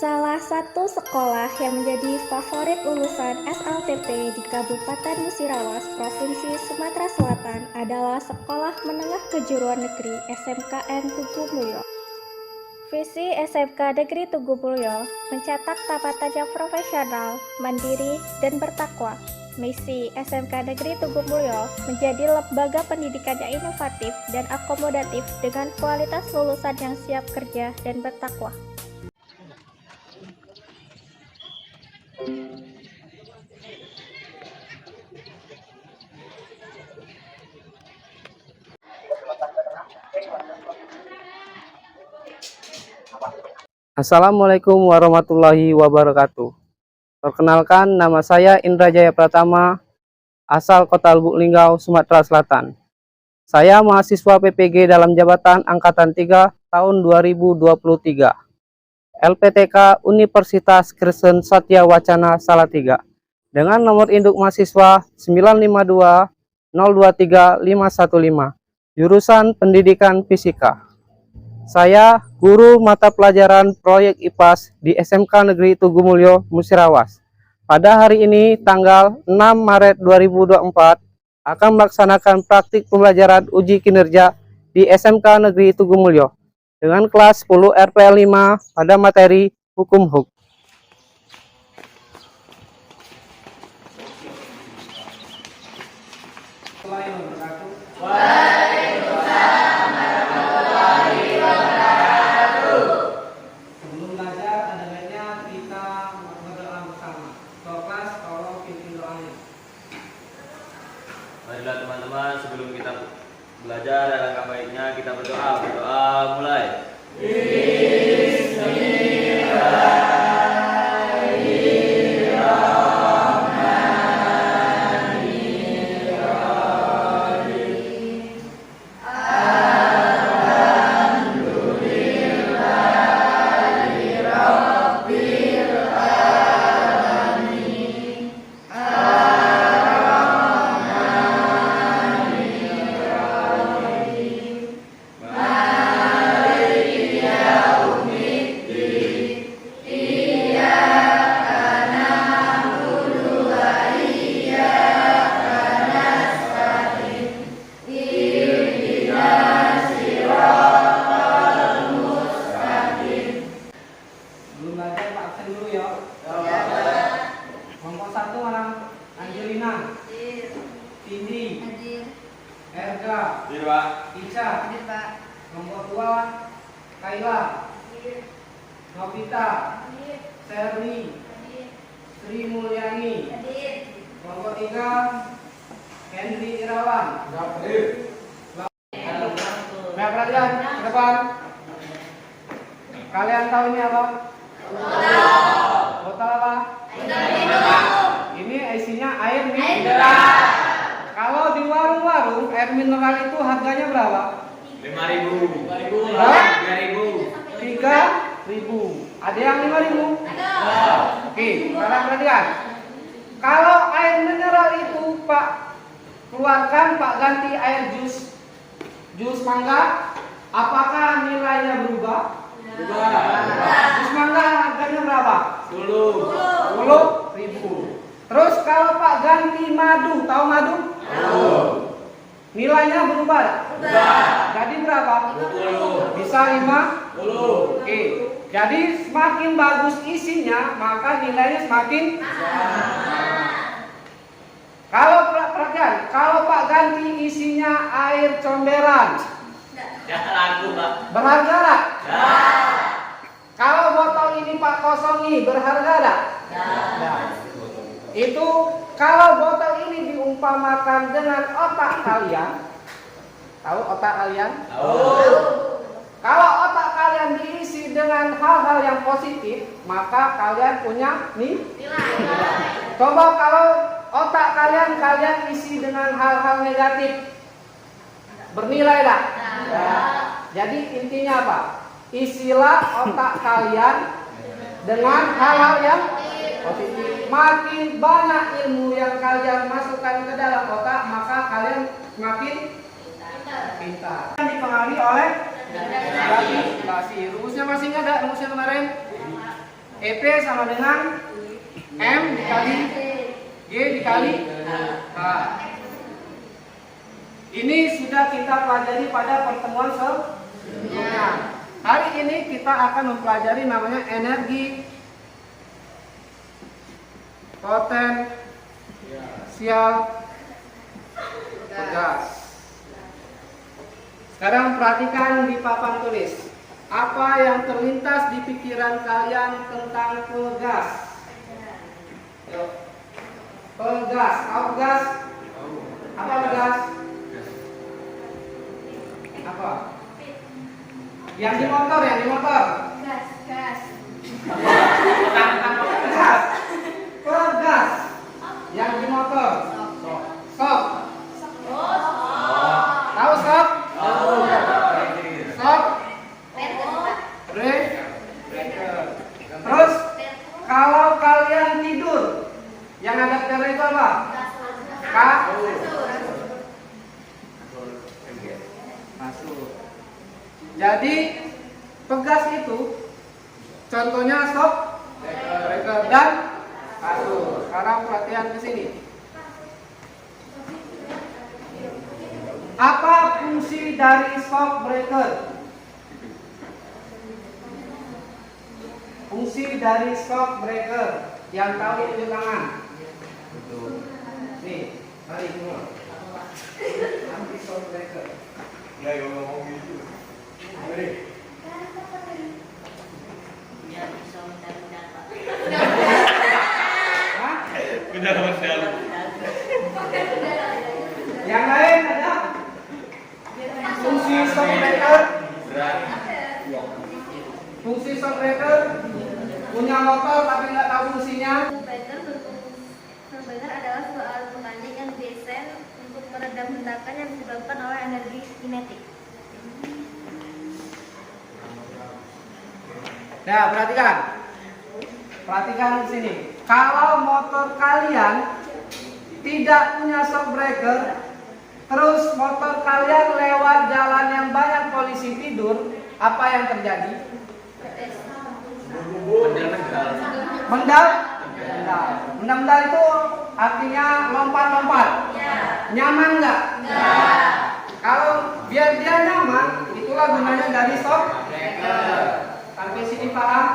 Salah satu sekolah yang menjadi favorit lulusan SLTP di Kabupaten Musirawas, Provinsi Sumatera Selatan adalah Sekolah Menengah Kejuruan Negeri SMKN Tugu Mulyo. Visi SMK Negeri Tugu Mulyo mencetak tapanan yang profesional, mandiri, dan bertakwa. Misi SMK Negeri Tugu Mulyo menjadi lembaga pendidikan yang inovatif dan akomodatif dengan kualitas lulusan yang siap kerja dan bertakwa. Assalamualaikum warahmatullahi wabarakatuh. Perkenalkan, nama saya Indra Jaya Pratama, asal Kota Lubuk Linggau, Sumatera Selatan. Saya mahasiswa PPG dalam jabatan Angkatan 3 tahun 2023. LPTK Universitas Kristen Satya Wacana Salatiga dengan nomor induk mahasiswa 952 023 515, jurusan Pendidikan Fisika. Saya guru mata pelajaran proyek IPAS di SMK Negeri Tugu Mulyo, Musirawas. Pada hari ini, tanggal 6 Maret 2024, akan melaksanakan praktik pembelajaran uji kinerja di SMK Negeri Tugu Mulyo dengan kelas 10 RPL 5 pada materi Hukum HUK. Marilah teman-teman, sebelum kita belajar, alangkah baiknya kita berdoa. Berdoa mulai. Belum belajar Pak absen dulu ya. Kelompok 1 mana? Angelina, Cindy, Erga, Ica. Kelompok 2 Kayla, Novita, Serni, Sri Mulyani. Kelompok 3 Henry Irawan. Baik, perhatian ke depan. Kalian tahu ini apa? Botol apa? Ini isinya air mineral. Kalau di warung-warung air mineral itu harganya berapa? 5.000. 3.000. Ada yang 5.000? Oke, sekarang perhatian. Kalau air mineral itu Pak keluarkan, Pak ganti air jus mangga, apakah nilainya berubah? Jus mangga harganya berapa? 10.000. Terus kalau Pak ganti madu, tahu madu? Nilainya berubah? Jadi berapa? 20. Bisa 50? Oke. Jadi semakin bagus isinya, maka nilainya semakin. Kalau perhatian, kalau Pak ganti isinya air comberan, berharga nggak? Kalau botol ini Pak kosongi, berharga nggak? Itu kalau botol ini diumpamakan dengan otak kalian, tahu otak kalian? Kalau otak kalian diisi dengan hal-hal yang positif, maka kalian punya nilai. Coba kalau otak kalian isi dengan hal-hal negatif, bernilai tak? Jadi intinya apa? Isilah otak kalian dengan hal-hal yang positif. Makin banyak ilmu yang kalian masukkan ke dalam otak, maka kalian semakin pintar. Dipengaruhi oleh gravitasi. Rumusnya masih ada rumusnya kemarin? EP sama dengan M dikali G dikali H. Ini sudah kita pelajari pada pertemuan sebelumnya. Hari ini kita akan mempelajari namanya energi potensial pegas. Sekarang perhatikan di papan tulis. Apa yang terlintas di pikiran kalian tentang pegas? Yuk. Pegas, tahu pegas? Apa pegas? Apa? Yang di motor, Gas. Pegas. Pegas. Yang di motor. Sok. Tahu sok? Sok. Breaker. Terus kalau kalian tidur, yang ada tere itu apa? Kasur. Jadi pegas itu contohnya sok, breaker dan kasur. Sekarang perhatian ke sini. Apa fungsi dari shock breaker? Fungsi dari shock breaker yang tahu tunjuk tangan. Nih, tarik semua. Anti shock breaker. Ya, ngomong gitu. Mari. Biar bisa mencari data. Hah? Benar Mas Dalu. Yang lain ada? Fungsi shock breaker. Fungsi shock breaker punya motor tapi nggak tahu fungsinya. Shockbreaker adalah sebuah alat mekanik yang didesain untuk meredam hentakan yang disebabkan oleh energi kinetik. Nah, perhatikan di sini. Kalau motor kalian tidak punya shock breaker, terus motor kalian lewat jalan yang banyak polisi tidur, apa yang terjadi? Mendal itu artinya lompat-lompat. Nyaman nggak? Kalau biar dia nyaman, itulah gunanya dari shock breaker. Sampai sini paham?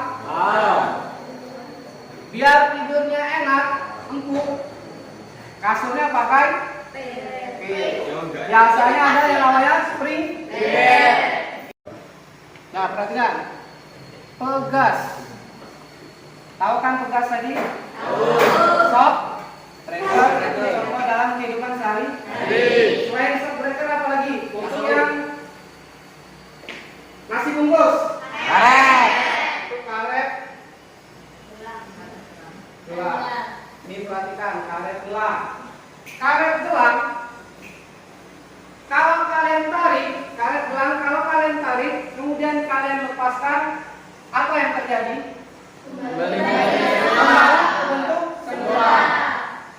Biar tidurnya enak, empuk, kasurnya pakai biasanya ada yang namanya spring bed. Nah, perhatikan. Pegas. Tahu kan pegas tadi? Shock breaker itu contoh dalam kehidupan sehari-hari. Selain shock breaker apa lagi? Untuk yang nasi bungkus. Karet. Itu karet. Gelang. Ini perhatikan karet gelang. Karet gelang. Kalau kalian tarik, karet gelang kalau kalian tarik, kemudian kalian lepaskan, apa yang terjadi? Kembali ke bentuk semula.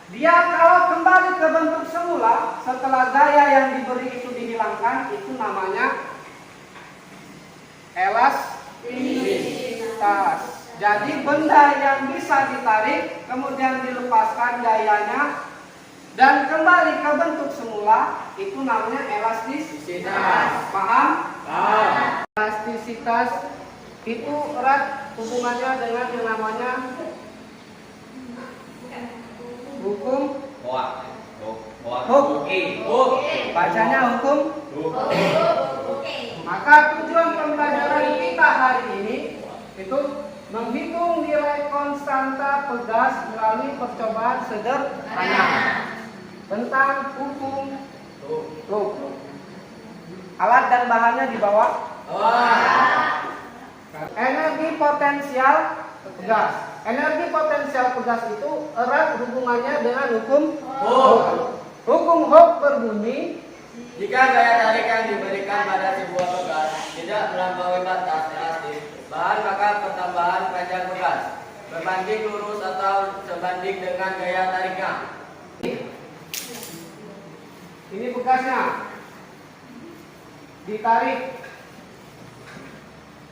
Dia kalau kembali ke bentuk semula, setelah gaya yang diberi itu dihilangkan, itu namanya elastisitas. Jadi benda yang bisa ditarik, kemudian dilepaskan gayanya, dan kembali ke bentuk semula, itu namanya elastisitas. Paham? Paham. Elastisitas itu erat hubungannya dengan yang namanya hukum Hooke. Bacanya hukum Hooke. Maka tujuan pembelajaran kita hari ini itu menghitung nilai konstanta pegas melalui percobaan sederhana tentang hukum Hooke. Alat dan bahannya di bawah. Energi potensial pegas. Energi potensial pegas itu erat hubungannya dengan hukum Hooke. Hukum Hooke berbunyi, Jika gaya tarik yang diberikan pada sebuah pegas tidak melampaui batas elastis bahan, maka pertambahan panjang pegas berbanding lurus atau sebanding dengan gaya tariknya. ini pegasnya, ditarik.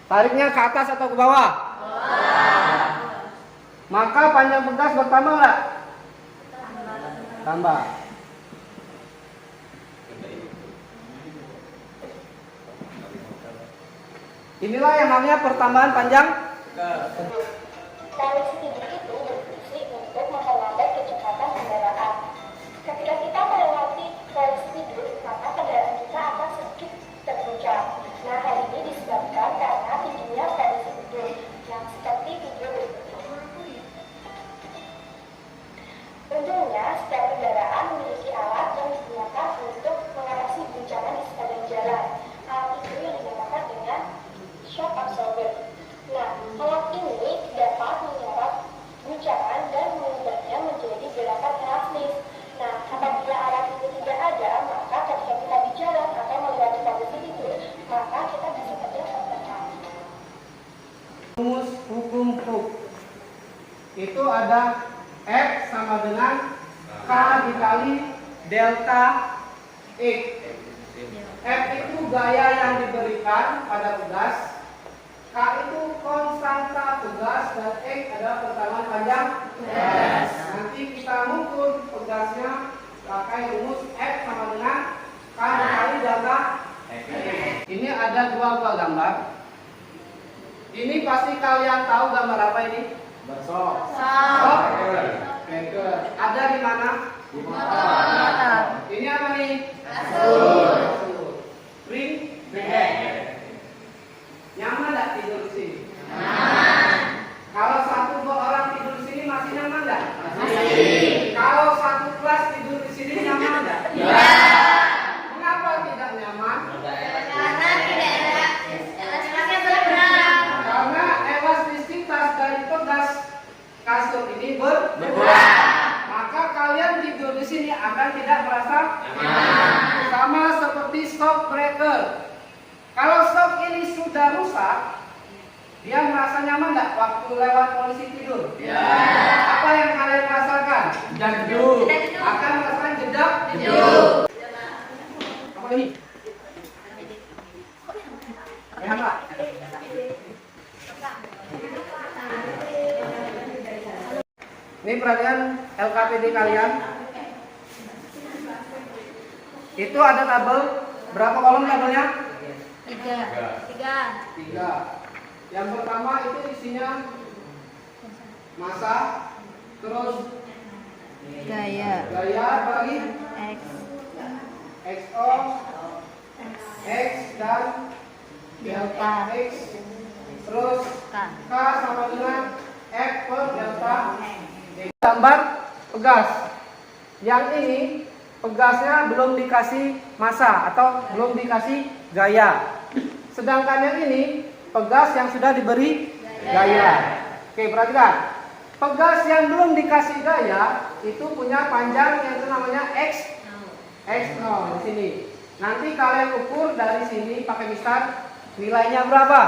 Tariknya ke atas atau ke bawah? maka panjang pegas bertambah nggak? Tambah. Inilah yang namanya pertambahan panjang. Tali speedo itu berfungsi untuk memperlambat kecepatan kendaraan. Ketika kita melewati tali speedo, maka kendaraan kita akan sedikit terguncang. Nah, hal ini disebabkan karena tingginya tali speedo yang seperti video berikut ini. Untungnya, setiap kendaraan memiliki alat yang digunakan untuk mengatasi guncangan di sepanjang jalan. Alat itu yang dinamakan dengan shock absorber. Nah, alat ini dapat menyerap guncangan dan mengubahnya menjadi gerakan elastis. Nah, apabila alat ini tidak ada, maka ketika kita di jalan atau melewati kondisi itu, maka kita bisa saja tertekan. Rumus hukum Hooke itu ada F sama dengan K dikali delta X. F itu gaya yang diberikan pada pegas, K itu konstanta pegas, dan X adalah pertambahan panjang pegas. Nanti kita mengukur pegasnya pakai rumus F sama dengan K dikali delta X. Ini ada dua buah gambar. Ini pasti kalian tahu gambar apa ini? Sok. Ada di mana? Di motor. Ini apa nih? Kasur. Ring? Nyaman nggak tidur di sini? Nyaman. Kalau 1-2 orang tidur di sini masih nyaman nggak? Masih. Kalau satu kelas tidur di sini nyaman nggak? Iya. Mengapa tidak nyaman? Karena tidak ada elastisnya berkurang. Karena elastisitas dari pegas kasur ini berkurang. Maka kalian tidur di sini akan tidak merasa nyaman. Sama seperti shock breaker. Kalau shock ini sudah rusak, dia merasa nyaman nggak waktu lewat polisi tidur? Ya. Apa yang kalian rasakan? Jeduk. Akan merasakan jeduk. Apa ini? Ya enggak? Ini perhatian LKPD kalian. Itu ada tabel, berapa kolom tabelnya? 3. Yang pertama itu isinya massa, terus gaya bagi XO, X dan delta X, terus K sama dengan F per delta X. Gambar pegas. Yang ini pegasnya belum dikasih massa atau belum dikasih gaya. Sedangkan yang ini pegas yang sudah diberi gaya. Oke, perhatikan. Pegas yang belum dikasih gaya itu punya panjang yang itu namanya X0 di sini. Nanti kalian ukur dari sini pakai mistar nilainya berapa.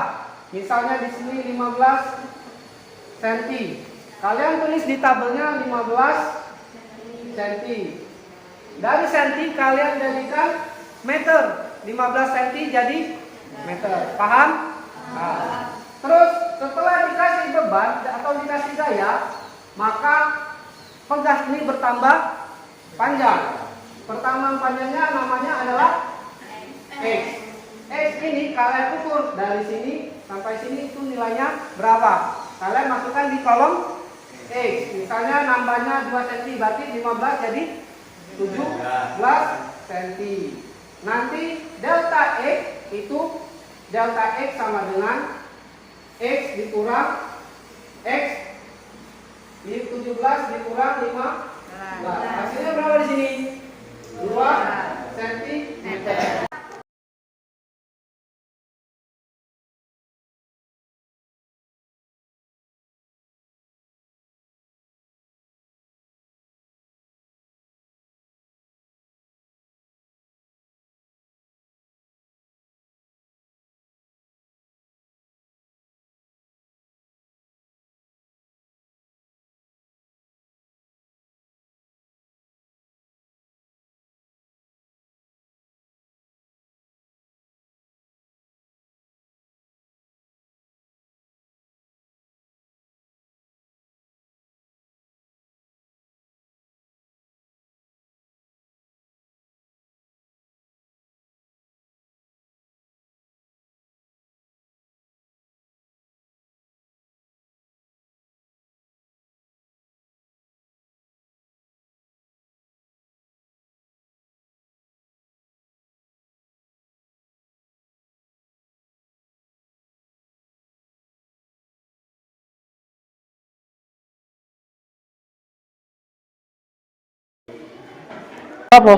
Misalnya di sini 15 cm. Kalian tulis di tabelnya 15 cm. Dari senti kalian jadikan meter. 15 cm jadi meter. Paham? Nah. Terus setelah dikasih beban atau dikasih gaya, maka pegas ini bertambah panjang. Pertambahan panjangnya namanya adalah X. X ini kalian ukur dari sini sampai sini itu nilainya berapa. Kalian masukkan di kolom X. Misalnya nambahnya 2 cm, berarti 15 jadi 17 cm. Nanti delta X itu delta X sama dengan X dikurang X di 17 dikurang 15. Hasilnya berapa di sini? 2 cm. berapa?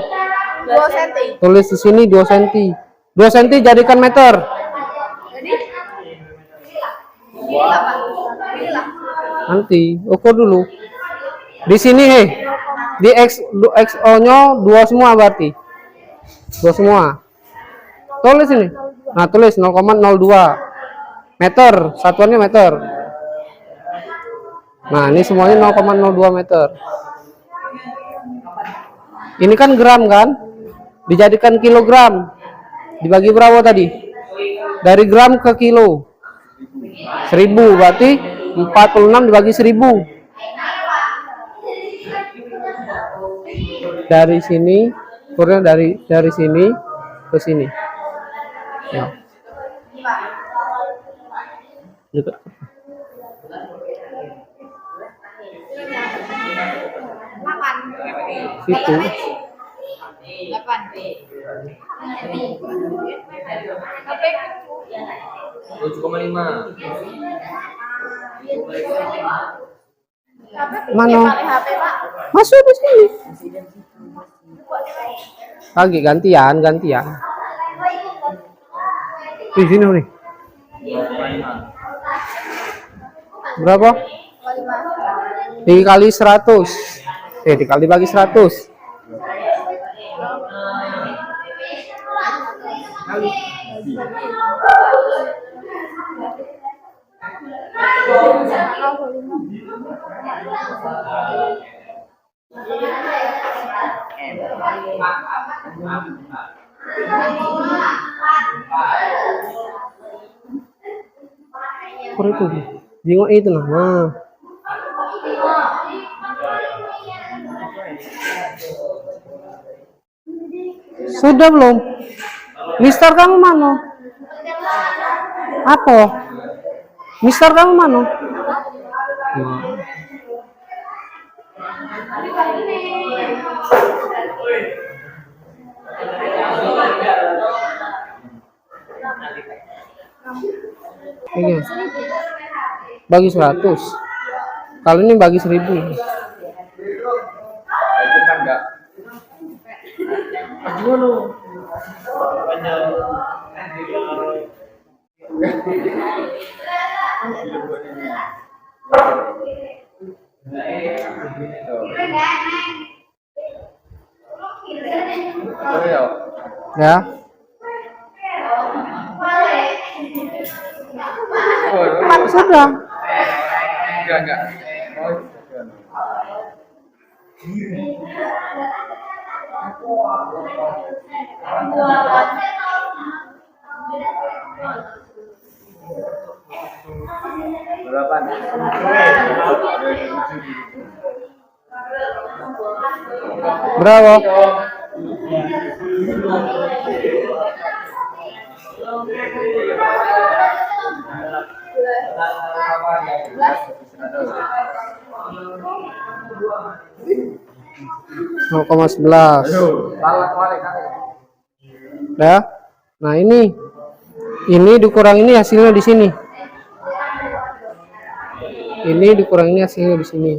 2 cm. Tulis di sini 2 cm. 2 cm jadikan meter. Nanti ukur dulu. Di sini di XO-nya 2 semua berarti. 2 semua. Tulis ini. Nah, tulis 0,02 meter, satuannya meter. Nah, ini semuanya 0,02 meter. Ini kan gram kan? Dijadikan kilogram. Dibagi berapa tadi? Dari gram ke kilo. 1000 berarti 46 dibagi 1000. Dari sini, ukurnya dari sini ke sini. Ya. Dekat. Situ. 7,5. Mana? Masuk di sini. Lagi gantian. Di sini nih. Berapa? Dikali 100. Dikali bagi 100. Kur itu, jengok itu nah. Sudah belum? Mister kamu mana? Apa? Mister kamu mana? Ini bagi 100. Kali ini bagi 1000. Ya. Sudah. Enggak. Berapa? Berapa? Nol koma 11. Ya. Nah, ini dikurang ini hasilnya di sini. Ini dikurang ini hasilnya di sini.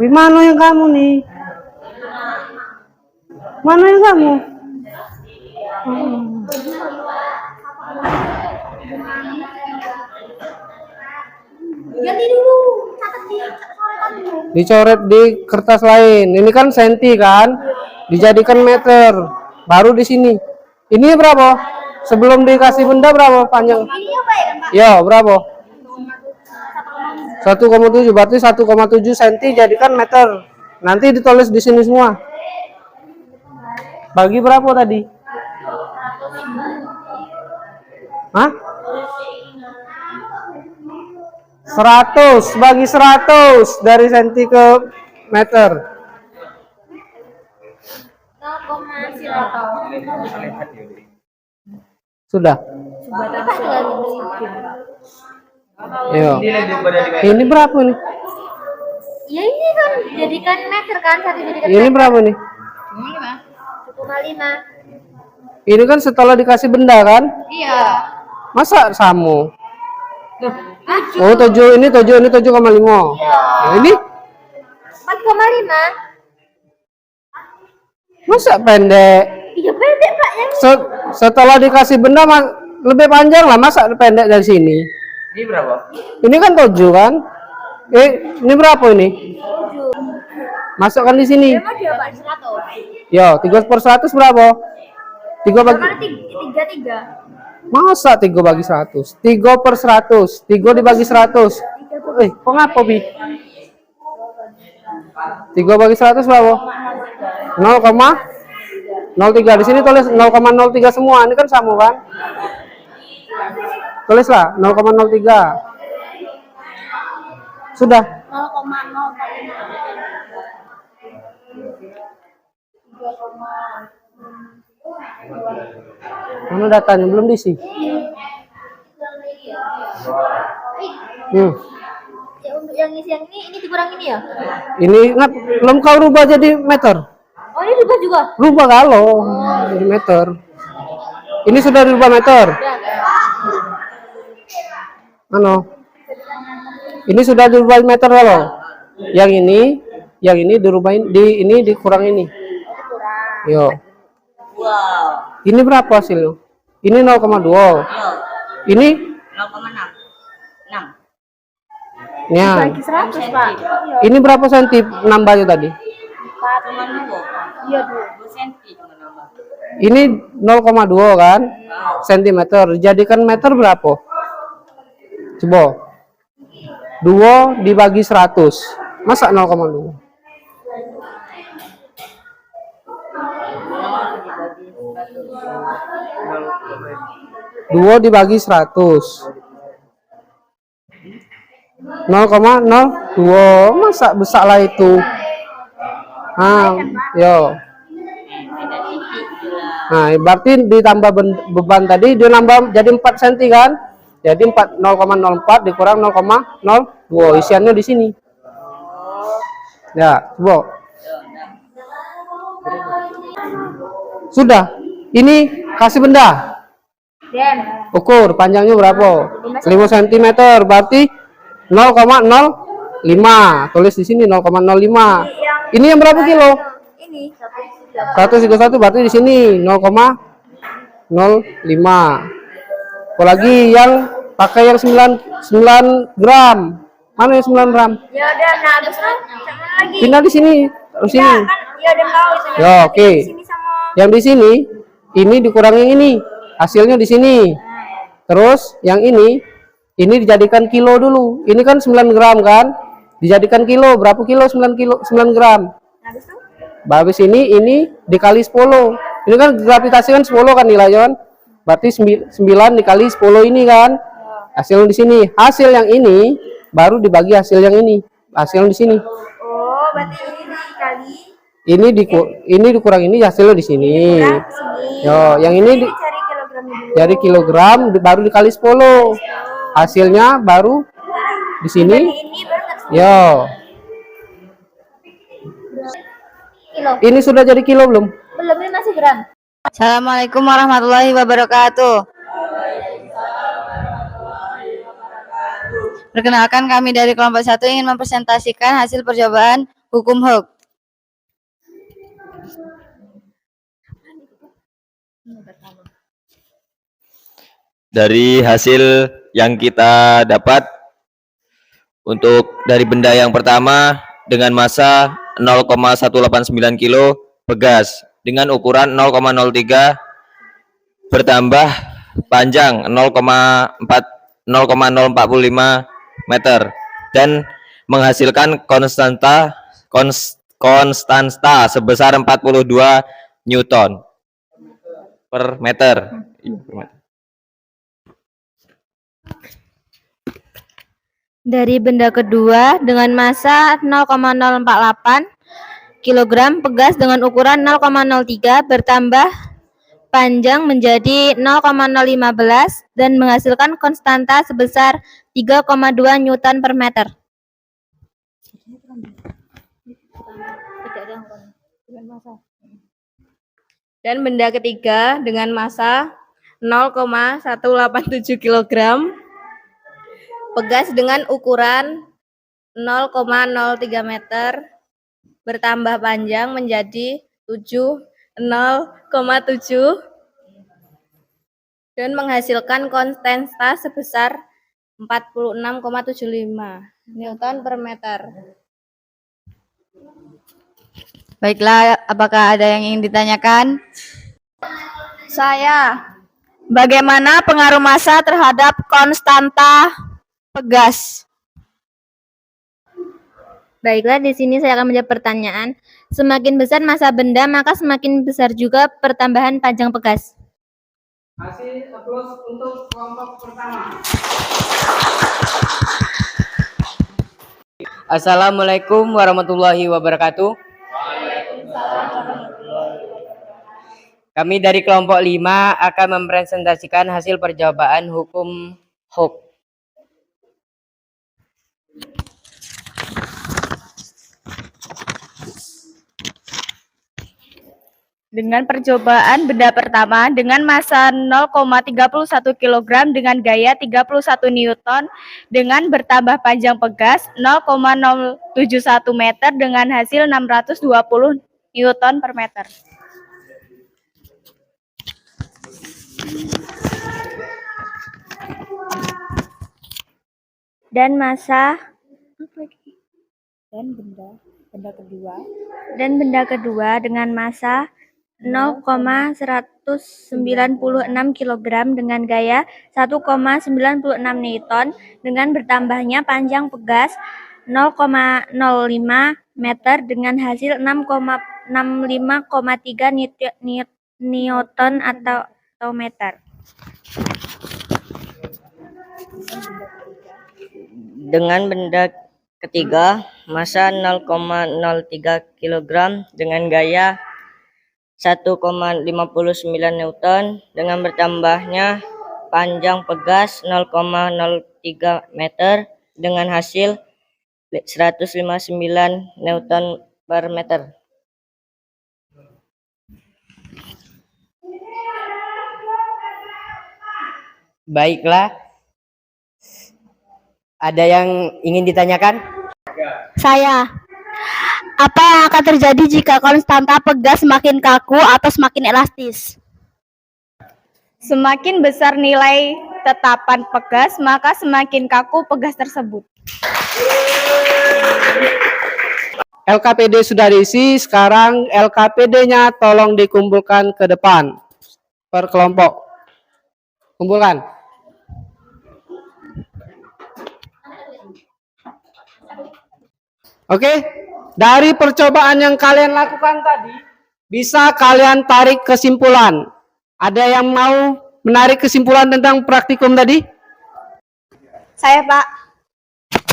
Mana yang kamu nih? Mana yang kamu? Ganti dulu, catat di coretan dulu. Dicoret di kertas lain. Ini kan senti kan? Dijadikan meter. Baru di sini. Ini berapa? Sebelum dikasih benda berapa panjang? Ini apa ya, Pak? Ya, berapa? 1,7 berarti 1,7 cm jadikan meter. Nanti ditulis di sini semua. Bagi berapa tadi? Hah? 100 bagi 100 dari senti ke meter. 0,0. Sudah. Yo. Ini berapa nih? Ya ini kan jadikan meter kan, satu jadikan Ini berapa nih? 1,5. Ini kan setelah dikasih benda kan? Iya. Masa sama? Oh, 7 ini 7,5. Iya. Nah, ini 4,5. Masa pendek? Iya pendek Pak yang Setelah dikasih benda lebih panjang lah, masa pendek dari sini? Ini berapa? Ini kan 7 kan? Ini berapa ini? 7. Masukkan di sini. Berapa dia Pak? 100. Yo, 3/100 berapa? 3 bagi Kali 3. Masa 3 bagi 100? 3/100. 3 dibagi 100. Kok ngapa, Bi? 3 bagi 100 berapa? 0,03. Di sini tulis 0,03 semua. Ini kan sama kan? Tulislah 0,03. Sudah. 0,05. Mana datanya belum diisi? Ya untuk yang isi yang ini dikurang ini ya? Ini belum kau rubah jadi meter. Oh ini rubah juga? Rubah kalau jadi meter. Ini sudah dirubah meter. Ano? Ini sudah dirubah meter kalau. Yang ini dirubahin ini dikurang ini. Yo. Wow. Ini berapa hasilnya? Ini 0,2. Yo. Ini 0,6. 6. ya. Bagi 100 Pak. Ini berapa senti nambahnya tadi? 4,2. Iya 2 senti cuma nambah. Ini 0,2 kan? Sentimeter. Jadikan meter berapa? Coba. 2 dibagi 100. Masa 0,2? 2 dibagi 100. 0,02. Masa besar lah itu? Yo. Nah, berarti ditambah beban tadi dia nambah jadi 4 cm kan? Jadi 0,04 dikurang 0,02. Isiannya di sini. Ya, coba. Sudah. Ini kasih benda. Ukur panjangnya berapa? 5 cm. Berarti 0,05. Tulis di sini 0,05. Ini yang berapa kilo? Ini 131 berarti di sini 0,05. Apalagi yang pakai yang 9 gram. Mana yang 9 gram? ya udah nah terus sama lagi. Pindah di sini. Terus Ya sini. kan ya udah tahu itu Ya, oke. Di sini sama Yang di sini ini dikurangi ini. Hasilnya di sini. Terus yang ini dijadikan kilo dulu. Ini kan 9 gram kan? Dijadikan kilo. Berapa kilo? 9 gram. habis itu Habis ini dikali 10. Ini kan gravitasi kan 10 kan nilainya kan? Berarti 9 dikali 10 ini kan? Hasil di sini. Hasil yang ini baru dibagi hasil yang ini. Hasil di sini. oh berarti ini dikali Ini dikurang ini hasilnya di sini. kurang sini. Yo, yang ini Cari kilogramnya dulu. jadi kilogram baru dikali 10. Hasilnya baru di sini. Ini baru ke sini. Yo. Kilo. Ini sudah jadi kilo belum? Belum ini masih gram. Assalamualaikum warahmatullahi wabarakatuh. Perkenalkan kami dari kelompok 1 ingin mempresentasikan hasil percobaan hukum Hooke. Dari hasil yang kita dapat untuk dari benda yang pertama dengan massa 0,189 kg pegas dengan ukuran 0,03 bertambah panjang 0,045 meter dan menghasilkan konstanta sebesar 42 Newton per meter. Dari benda kedua dengan massa 0,048 kg pegas dengan ukuran 0,03 bertambah panjang menjadi 0,015 dan menghasilkan konstanta sebesar 3,2 Newton per meter. Dan benda ketiga dengan massa 0,187 kg pegas dengan ukuran 0,03 meter bertambah panjang menjadi 7 0,7 dan menghasilkan konstanta sebesar 46,75 Newton per meter. Baiklah, apakah ada yang ingin ditanyakan? Saya. Bagaimana pengaruh massa terhadap konstanta pegas? Baiklah, di sini saya akan menjawab pertanyaan. Semakin besar massa benda, maka semakin besar juga pertambahan panjang pegas. Hasil applause untuk kelompok pertama. Assalamualaikum warahmatullahi wabarakatuh. Kami dari kelompok 5 akan mempresentasikan hasil percobaan hukum Hooke. Dengan percobaan benda pertama dengan massa 0,31 kg dengan gaya 31 Newton dengan bertambah panjang pegas 0,071 meter dengan hasil 620 Newton per meter. Dan massa benda kedua dengan massa 0,196 kg dengan gaya 1,96 Newton dengan bertambahnya panjang pegas 0,05 meter dengan hasil 65,3 Newton atau meter. Dengan benda ketiga, massa 0,03 kg dengan gaya 1,59 Newton dengan bertambahnya panjang pegas 0,03 meter dengan hasil 159 Newton per meter. Baiklah, ada yang ingin ditanyakan? Saya. Apa yang akan terjadi jika konstanta pegas semakin kaku atau semakin elastis? Semakin besar nilai tetapan pegas, maka semakin kaku pegas tersebut. LKPD sudah diisi, sekarang LKPD-nya tolong dikumpulkan ke depan per kelompok. Kumpulkan. Oke, dari percobaan yang kalian lakukan tadi, bisa kalian tarik kesimpulan. Ada yang mau menarik kesimpulan tentang praktikum tadi? Saya, Pak.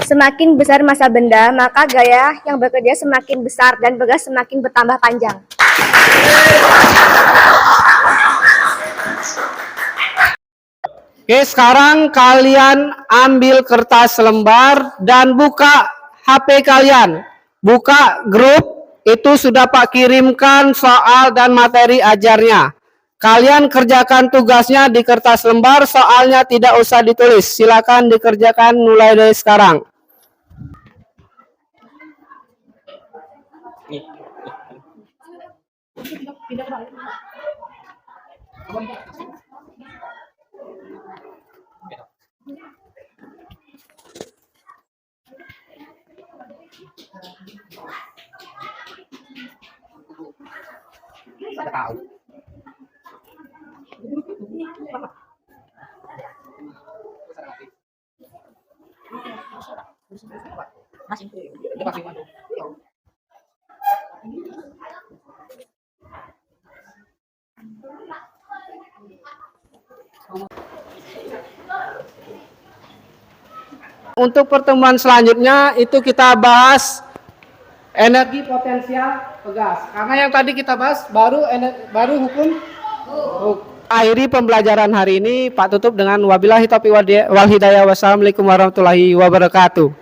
Semakin besar massa benda, maka gaya yang bekerja semakin besar dan pegas semakin bertambah panjang. Oke, sekarang kalian ambil kertas lembar dan buka HP kalian. Buka grup, itu sudah Pak kirimkan soal dan materi ajarnya. Kalian kerjakan tugasnya di kertas lembar, soalnya tidak usah ditulis. Silakan dikerjakan mulai dari sekarang. Untuk pertemuan selanjutnya itu kita bahas energi potensial pegas. Karena yang tadi kita bahas baru hukum. Akhiri pembelajaran hari ini, Pak tutup dengan wabillahi taufiq wal hidayah. Wassalamualaikum warahmatullahi wabarakatuh.